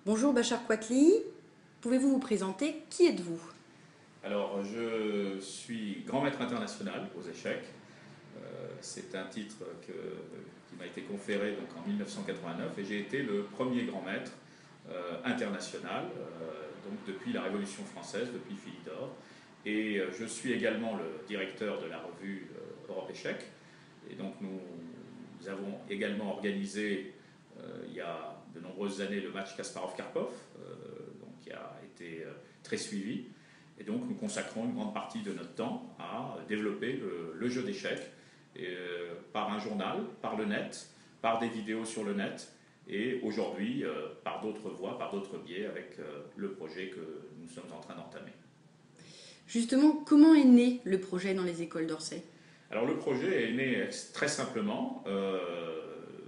Bonjour Bachar Kouatli, pouvez-vous vous présenter? Qui êtes-vous? Alors, je suis grand maître international aux échecs. C'est un titre qui m'a été conféré donc, en 1989 et j'ai été le premier grand maître international donc, depuis la Révolution française, depuis Philidor. Et je suis également le directeur de la revue Europe Échecs. Et donc nous avons également organisé il y a de nombreuses années le match Kasparov-Karpov, qui a été très suivi. Et donc nous consacrons une grande partie de notre temps à développer le jeu d'échecs par un journal, par le net, par des vidéos sur le net et aujourd'hui par d'autres voies, par d'autres biais avec le projet que nous sommes en train d'entamer. Justement, comment est né le projet dans les écoles d'Orsay? Alors le projet est né très simplement.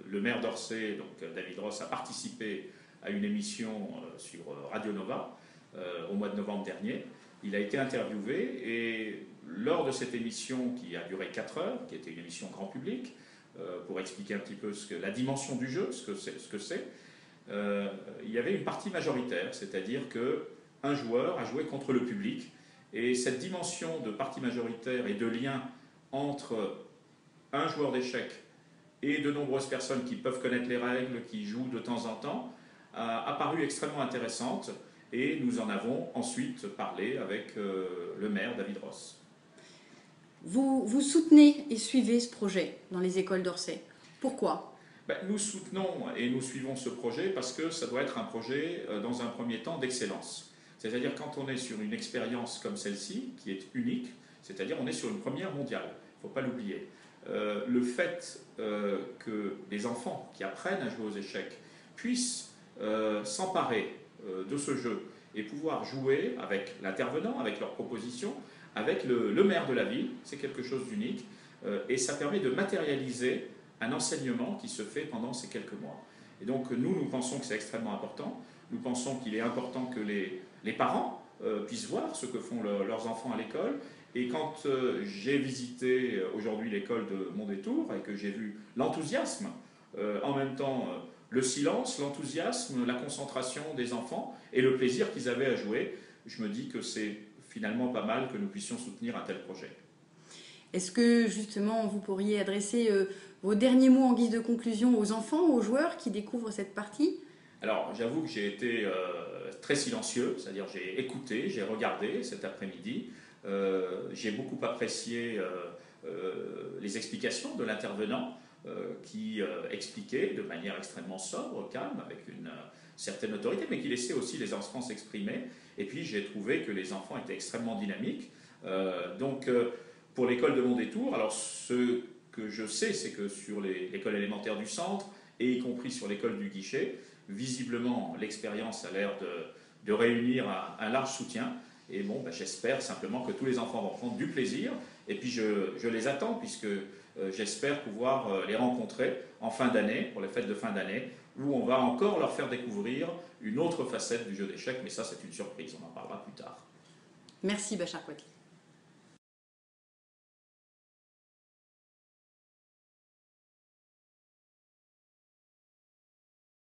Le maire d'Orsay, donc David Ross, a participé à une émission sur Radio Nova au mois de novembre dernier. Il a été interviewé et lors de cette émission qui a duré 4 heures, qui était une émission grand public, pour expliquer un petit peu la dimension du jeu, ce que c'est, il y avait une partie majoritaire, c'est-à-dire qu'un joueur a joué contre le public et cette dimension de partie majoritaire et de lien entre un joueur d'échecs et de nombreuses personnes qui peuvent connaître les règles, qui jouent de temps en temps, a paru extrêmement intéressante. Et nous en avons ensuite parlé avec le maire David Ross. Vous soutenez et suivez ce projet dans les écoles d'Orsay. Pourquoi? Nous soutenons et nous suivons ce projet parce que ça doit être un projet, dans un premier temps, d'excellence. C'est-à-dire quand on est sur une expérience comme celle-ci, qui est unique, c'est-à-dire on est sur une première mondiale, il ne faut pas l'oublier. Le fait que les enfants qui apprennent à jouer aux échecs puissent s'emparer de ce jeu et pouvoir jouer avec l'intervenant, avec leurs propositions, avec le maire de la ville, c'est quelque chose d'unique et ça permet de matérialiser un enseignement qui se fait pendant ces quelques mois. Et donc nous pensons que c'est extrêmement important, nous pensons qu'il est important que les parents puissent voir ce que font leurs enfants à l'école. Et quand j'ai visité aujourd'hui l'école de Mondétour et que j'ai vu l'enthousiasme, en même temps le silence, l'enthousiasme, la concentration des enfants et le plaisir qu'ils avaient à jouer, je me dis que c'est finalement pas mal que nous puissions soutenir un tel projet. Est-ce que justement vous pourriez adresser vos derniers mots en guise de conclusion aux enfants, aux joueurs qui découvrent cette partie? Alors j'avoue que j'ai été très silencieux, c'est-à-dire j'ai écouté, j'ai regardé cet après-midi, j'ai beaucoup apprécié les explications de l'intervenant qui expliquait de manière extrêmement sobre, calme, avec une certaine autorité, mais qui laissait aussi les enfants s'exprimer. Et puis j'ai trouvé que les enfants étaient extrêmement dynamiques. Pour l'école de Mondétour, alors ce que je sais, c'est que sur l'école élémentaire du centre, et y compris sur l'école du Guichet, visiblement l'expérience a l'air de réunir un large soutien. Et bon, j'espère simplement que tous les enfants vont prendre du plaisir. Et puis je les attends puisque j'espère pouvoir les rencontrer en fin d'année, pour les fêtes de fin d'année, où on va encore leur faire découvrir une autre facette du jeu d'échecs. Mais ça, c'est une surprise, on en parlera plus tard. Merci Bachar Kouatli.